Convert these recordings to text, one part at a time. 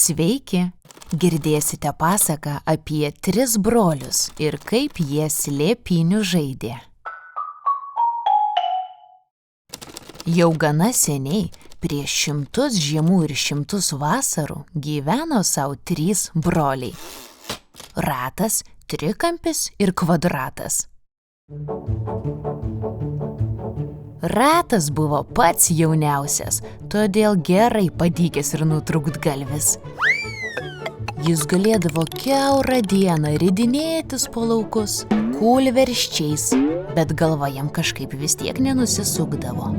Sveiki! Girdėsite pasaką apie 3 brolius ir kaip jie slėpynių žaidė. Jau gana seniai, prieš 100 žiemų ir 100 vasarų, gyveno savo 3 broliai. Ratas, trikampis ir kvadratas. Ratas buvo pats jauniausias, todėl gerai padykęs ir nutrūktgalvis. Jis galėdavo kiaurą dieną ridinėtis po laukus, kūlversčiais, bet galva jam kažkaip vis tiek nenusisukdavo.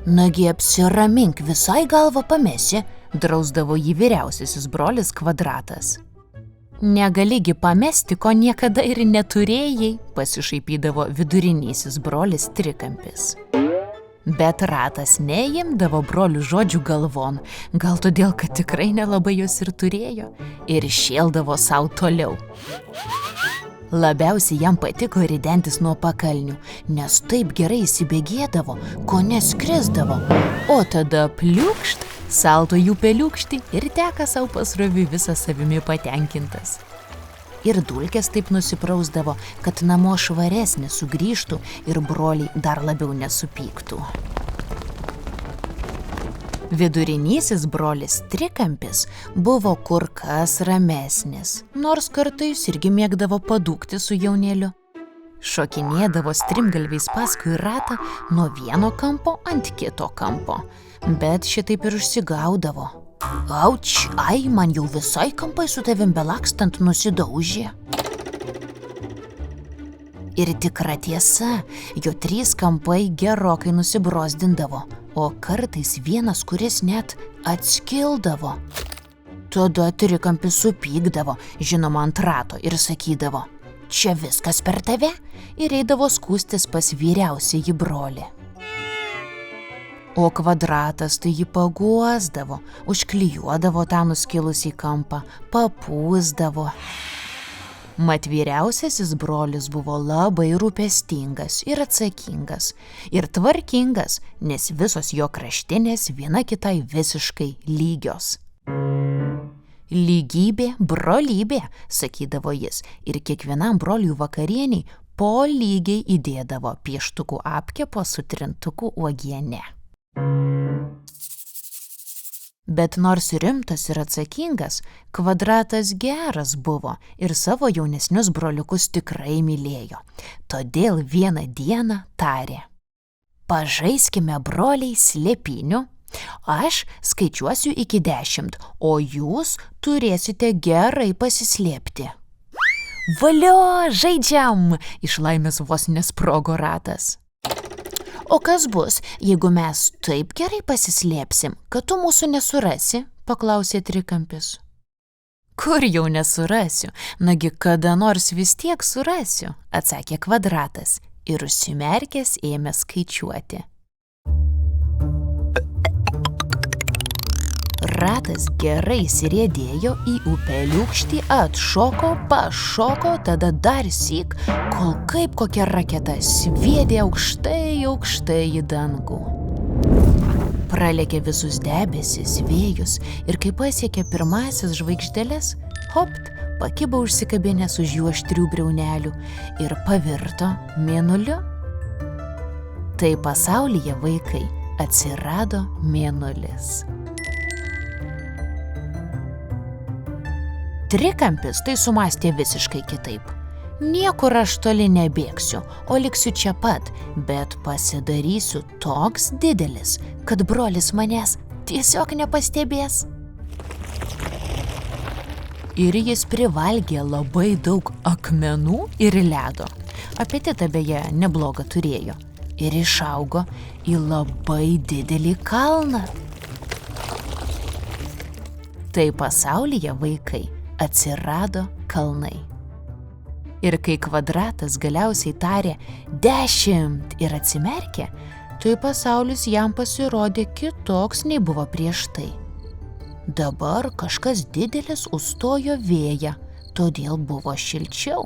Nagi apsiramink, visai galvą pamesi, drausdavo jį vyriausiasis brolis Kvadratas. Negaligi pamesti, ko niekada ir neturėjai, pasišaipydavo vidurinysis brolis Trikampis. Bet Ratas neimdavo brolių žodžių galvon, gal todėl, kad tikrai nelabai jos ir turėjo, ir šėldavo savo toliau. Labiausiai jam patiko ridentis nuo pakalnių, nes taip gerai įsibėgėdavo, ko neskrisdavo, o tada pliukšt, salto jų peliukšti ir teka savo pasroviui visą savimi patenkintas. Ir dulkės taip nusiprausdavo, kad namo švaresnė sugrįžtų ir broliai dar labiau nesupyktų. Vidurinysis brolis Trikampis buvo kur kas ramesnis, nors kartais irgi mėgdavo padūkti su jaunėliu. Šokinėdavo strimgalviais paskui ratą nuo vieno kampo ant kito kampo, bet šitaip ir užsigaudavo. Auč, ai, man jau visai kampai su tavim belakstant nusidaužė. Ir tikra tiesa, jo 3 kampai gerokai nusibrozdindavo, o kartais vienas, kuris net atskildavo. Tada Trikampis supykdavo, žinoma, ant rato ir sakydavo, čia viskas per tave, ir eidavo skųstis pas vyriausiąjį brolį. O Kvadratas tai jį paguosdavo, užklijuodavo tą nuskilusį kampą, papūsdavo. Mat vyriausiasis brolis buvo labai rūpestingas ir atsakingas, ir tvarkingas, nes visos jo kraštinės viena kitai visiškai lygios. Lygybė, brolybė, sakydavo jis, ir kiekvienam broliui vakarieniai po lygiai įdėdavo pieštukų apkepo su trintukų uogiene. Bet nors rimtas ir atsakingas, Kvadratas geras buvo ir savo jaunesnius broliukus tikrai mylėjo. Todėl vieną dieną tarė: pažaiskime, broliai, slėpynių. Aš skaičiuosiu iki 10, o jūs turėsite gerai pasislėpti. Valio, žaidžiam! Iš laimės vos nesprogo Ratas. O kas bus, jeigu mes taip gerai pasislėpsim, kad tu mūsų nesurasi? Paklausė Trikampis. Kur jau nesurasiu, nagi kada nors vis tiek surasiu, atsakė Kvadratas ir užsimerkęs ėmė skaičiuoti. Ratas gerai įsirėdėjo į upeliūkštį, atšoko, pašoko, tada dar syk, kol kaip kokia raketa sviedė aukštai į dangų. Pralėkė visus debesis, vėjus ir kai pasiekė pirmąsias žvaigždeles, hopt, pakibo užsikabinęs už jų aštrių briaunelių ir pavirto mėnuliu. Tai pasaulyje, vaikai, atsirado mėnulis. Trikampis tai sumastė visiškai kitaip. Niekur aš toli nebėgsiu, o liksiu čia pat, bet pasidarysiu toks didelis, kad brolis manęs tiesiog nepastebės. Ir jis privalgė labai daug akmenų ir ledo. Apetitą beje neblogą turėjo. Ir išaugo į labai didelį kalną. Tai pasaulyje, vaikai, atsirado kalnai. Ir kai Kvadratas galiausiai tarė 10 ir atsimerkė, tai pasaulis jam pasirodė kitoks nei buvo prieš tai. Dabar kažkas didelis užstojo vėją, todėl buvo šilčiau.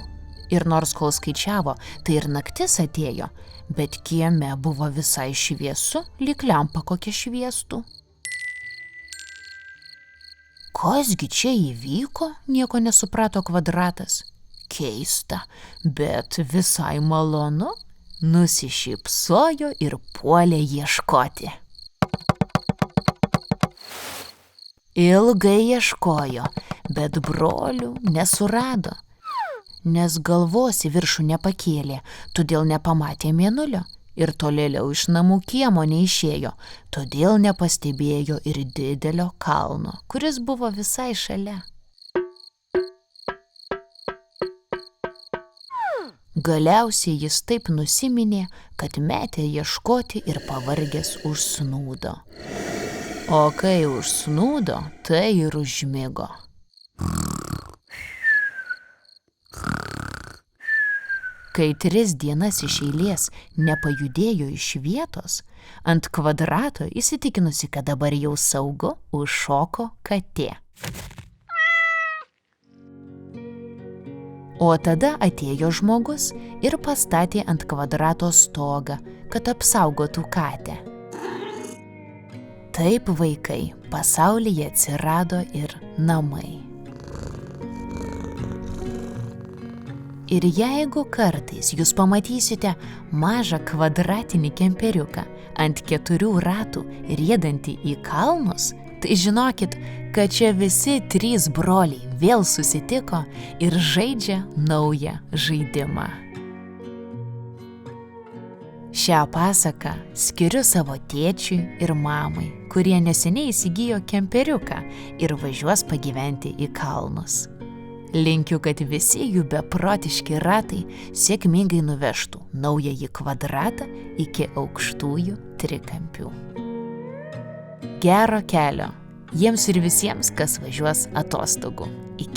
Ir nors kol skaičiavo, tai ir naktis atėjo, bet kieme buvo visai šviesu, lyg lempa kokia šviestų. Kasgi čia įvyko, nieko nesuprato Kvadratas. Keista, bet visai malonu. Nusišypsojo ir puolė ieškoti. Ilgai ieškojo, bet brolių nesurado, nes galvos į viršų nepakėlė, todėl nepamatė mėnulio ir tolėliau iš namų kiemo neišėjo, todėl nepastebėjo ir didelio kalno, kuris buvo visai šalia. Galiausiai jis taip nusiminė, kad metė ieškoti ir pavargęs užsnūdo. O kai užsnūdo, tai ir užmigo. Kai 3 dienas iš eilės nepajudėjo iš vietos, ant Kvadrato įsitikinusi, kad dabar jau saugu, užšoko katė. O tada atėjo žmogus ir pastatė ant Kvadrato stogą, kad apsaugotų katę. Taip, vaikai, pasaulyje atsirado ir namai. Ir jeigu kartais jūs pamatysite mažą kvadratinį kemperiuką ant 4 ratų riedantį į kalnus, tai žinokit, kad čia visi 3 broliai vėl susitiko ir žaidžia naują žaidimą. Šią pasaką skiriu savo tėčiui ir mamai, kurie neseniai įsigijo kemperiuką ir važiuos pagyventi į kalnus. Linkiu, kad visi jų beprotiški ratai sėkmingai nuvežtų naująjį Kvadratą iki aukštųjų trikampių. Gero kelio jiems ir visiems, kas važiuos atostogų. Iki.